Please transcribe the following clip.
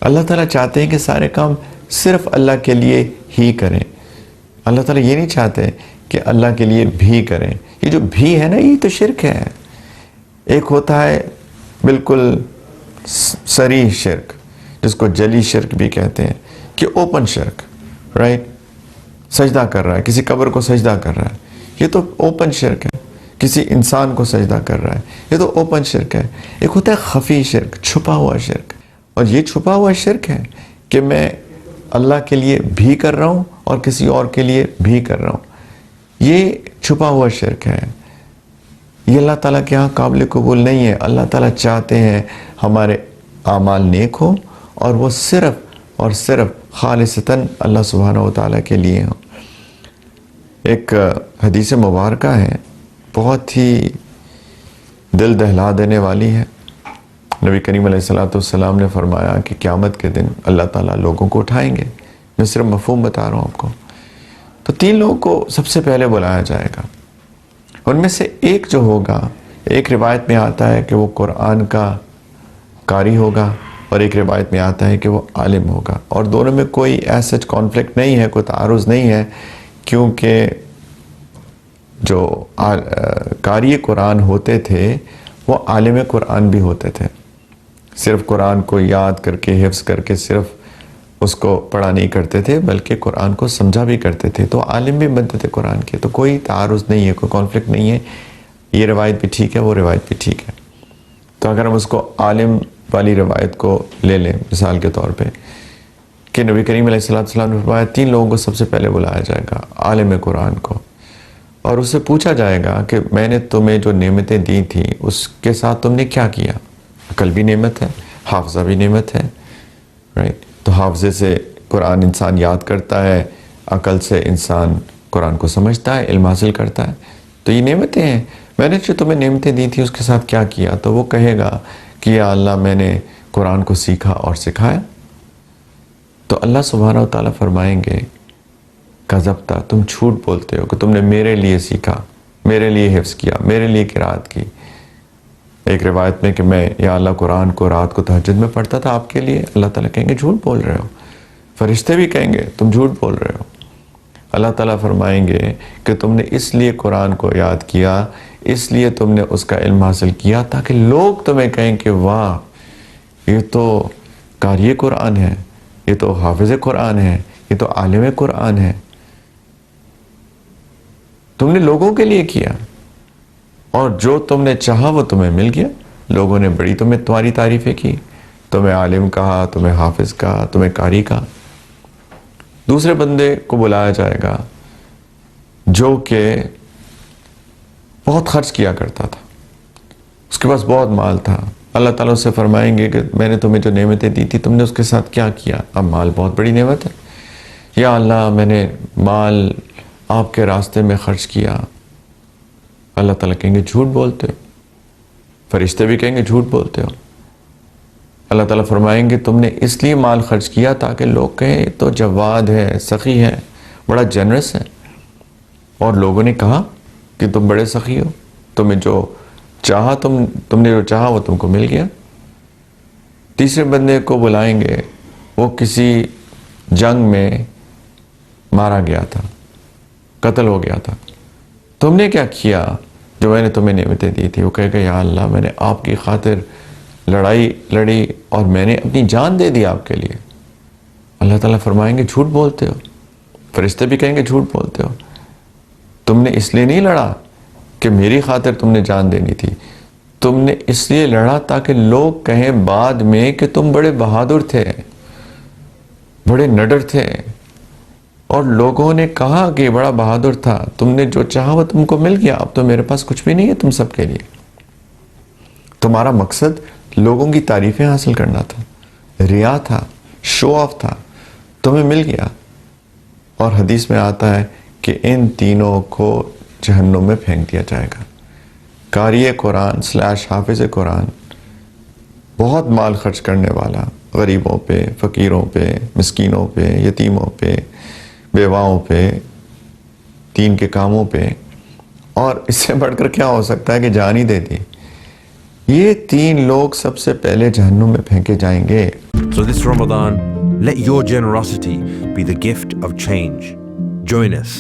اللہ تعالیٰ چاہتے ہیں کہ سارے کام صرف اللہ کے لیے ہی کریں. اللہ تعالیٰ یہ نہیں چاہتے کہ اللہ کے لیے بھی کریں. یہ جو بھی ہے نا، یہ تو شرک ہے. ایک ہوتا ہے بالکل صریح شرک، جس کو جلی شرک بھی کہتے ہیں، کہ اوپن شرک، رائٹ. سجدہ کر رہا ہے، کسی قبر کو سجدہ کر رہا ہے، یہ تو اوپن شرک ہے. کسی انسان کو سجدہ کر رہا ہے، یہ تو اوپن شرک ہے. ایک ہوتا ہے خفی شرک، چھپا ہوا شرک. اور یہ چھپا ہوا شرک ہے کہ میں اللہ کے لیے بھی کر رہا ہوں اور کسی اور کے لیے بھی کر رہا ہوں. یہ چھپا ہوا شرک ہے. یہ اللہ تعالیٰ کے ہاں قابل قبول نہیں ہے. اللہ تعالیٰ چاہتے ہیں ہمارے اعمال نیک ہوں اور وہ صرف اور صرف خالصتاً اللہ سبحانہ و تعالیٰ کے لیے ہوں. ایک حدیث مبارکہ ہے، بہت ہی دل دہلا دینے والی ہے. نبی کریم علیہ السلام نے فرمایا کہ قیامت کے دن اللہ تعالیٰ لوگوں کو اٹھائیں گے. میں صرف مفہوم بتا رہا ہوں آپ کو. تو 3 لوگوں کو سب سے پہلے بلایا جائے گا. ان میں سے ایک جو ہوگا، ایک روایت میں آتا ہے کہ وہ قرآن کا قاری ہوگا، اور ایک روایت میں آتا ہے کہ وہ عالم ہوگا. اور دونوں میں کوئی ایسا کانفلکٹ نہیں ہے، کوئی تعارض نہیں ہے، کیونکہ جو قاری قرآن ہوتے تھے وہ عالم قرآن بھی ہوتے تھے. صرف قرآن کو یاد کر کے، حفظ کر کے صرف اس کو پڑھا نہیں کرتے تھے، بلکہ قرآن کو سمجھا بھی کرتے تھے. تو عالم بھی بنتے تھے قرآن کے. تو کوئی تعارض نہیں ہے، کوئی کانفلکٹ نہیں ہے. یہ روایت بھی ٹھیک ہے، وہ روایت بھی ٹھیک ہے. تو اگر ہم اس کو عالم والی روایت کو لے لیں مثال کے طور پہ، کہ نبی کریم علیہ السلام نے فرمایا 3 لوگوں کو سب سے پہلے بلایا جائے گا. عالم قرآن کو، اور اس سے پوچھا جائے گا کہ میں نے تمہیں جو نعمتیں دی تھیں اس کے ساتھ تم نے کیا کیا. عقل بھی نعمت ہے، حافظہ بھی نعمت ہے، رائٹ. تو حافظے سے قرآن انسان یاد کرتا ہے، عقل سے انسان قرآن کو سمجھتا ہے، علم حاصل کرتا ہے. تو یہ نعمتیں ہیں. میں نے جو تمہیں نعمتیں دی تھی اس کے ساتھ کیا کیا. تو وہ کہے گا کہ یا اللہ میں نے قرآن کو سیکھا اور سکھایا. تو اللہ سبحانہ و تعالیٰ فرمائیں گے کذبتا، تم جھوٹ بولتے ہو کہ تم نے میرے لیے سیکھا، میرے لیے حفظ کیا، میرے لیے قرات کی. ایک روایت میں کہ میں یا اللہ قرآن کو رات کو تہجد میں پڑھتا تھا آپ کے لیے. اللہ تعالیٰ کہیں گے جھوٹ بول رہے ہو. فرشتے بھی کہیں گے تم جھوٹ بول رہے ہو. اللہ تعالیٰ فرمائیں گے کہ تم نے اس لیے قرآن کو یاد کیا، اس لیے تم نے اس کا علم حاصل کیا تاکہ لوگ تمہیں کہیں کہ واہ یہ تو قاری قرآن ہے، یہ تو حافظ قرآن ہے، یہ تو عالم قرآن ہے. تم نے لوگوں کے لیے کیا، اور جو تم نے چاہا وہ تمہیں مل گیا. لوگوں نے بڑی تمہاری تعریفیں کی، تمہیں عالم کہا، تمہیں حافظ کہا، تمہیں قاری کہا. دوسرے بندے کو بلایا جائے گا جو کہ بہت خرچ کیا کرتا تھا، اس کے پاس بہت مال تھا. اللہ تعالیٰ اس سے فرمائیں گے کہ میں نے تمہیں جو نعمتیں دی تھی تم نے اس کے ساتھ کیا کیا. اب مال بہت بڑی نعمت ہے. یا اللہ میں نے مال آپ کے راستے میں خرچ کیا. اللہ تعالیٰ کہیں گے جھوٹ بولتے ہو. فرشتے بھی کہیں گے جھوٹ بولتے ہو. اللہ تعالیٰ فرمائیں گے تم نے اس لیے مال خرچ کیا تاکہ لوگ کہیں تو جواد ہے، سخی ہے، بڑا جنرس ہے. اور لوگوں نے کہا کہ تم بڑے سخی ہو، تمہیں جو چاہا تم نے جو چاہا وہ تم کو مل گیا. تیسرے بندے کو بلائیں گے، وہ کسی جنگ میں مارا گیا تھا، قتل ہو گیا تھا. تم نے کیا کیا جو میں نے تمہیں نعمتیں دی تھی. وہ کہے گا یا اللہ میں نے آپ کی خاطر لڑائی لڑی اور میں نے اپنی جان دے دی آپ کے لیے. اللہ تعالیٰ فرمائیں گے جھوٹ بولتے ہو. فرشتے بھی کہیں گے جھوٹ بولتے ہو. تم نے اس لیے نہیں لڑا کہ میری خاطر تم نے جان دینی تھی، تم نے اس لیے لڑا تاکہ لوگ کہیں بعد میں کہ تم بڑے بہادر تھے، بڑے نڈر تھے. اور لوگوں نے کہا کہ بڑا بہادر تھا، تم نے جو چاہا وہ تم کو مل گیا. اب تو میرے پاس کچھ بھی نہیں ہے تم سب کے لیے. تمہارا مقصد لوگوں کی تعریفیں حاصل کرنا تھا، ریا تھا، شو آف تھا، تمہیں مل گیا. اور حدیث میں آتا ہے کہ ان تینوں کو جہنم میں پھینک دیا جائے گا. قاری قرآن / حافظ قرآن، بہت مال خرچ کرنے والا، غریبوں پہ، فقیروں پہ، مسکینوں پہ، یتیموں پہ، بیواؤں پہ، دین کے کاموں پہ. اور اس سے بڑھ کر کیا ہو سکتا ہے کہ جان ہی دے دی. یہ 3 لوگ سب سے پہلے جہنم میں پھینکے جائیں گے. So this Ramadan, let your generosity be the gift of change. Join us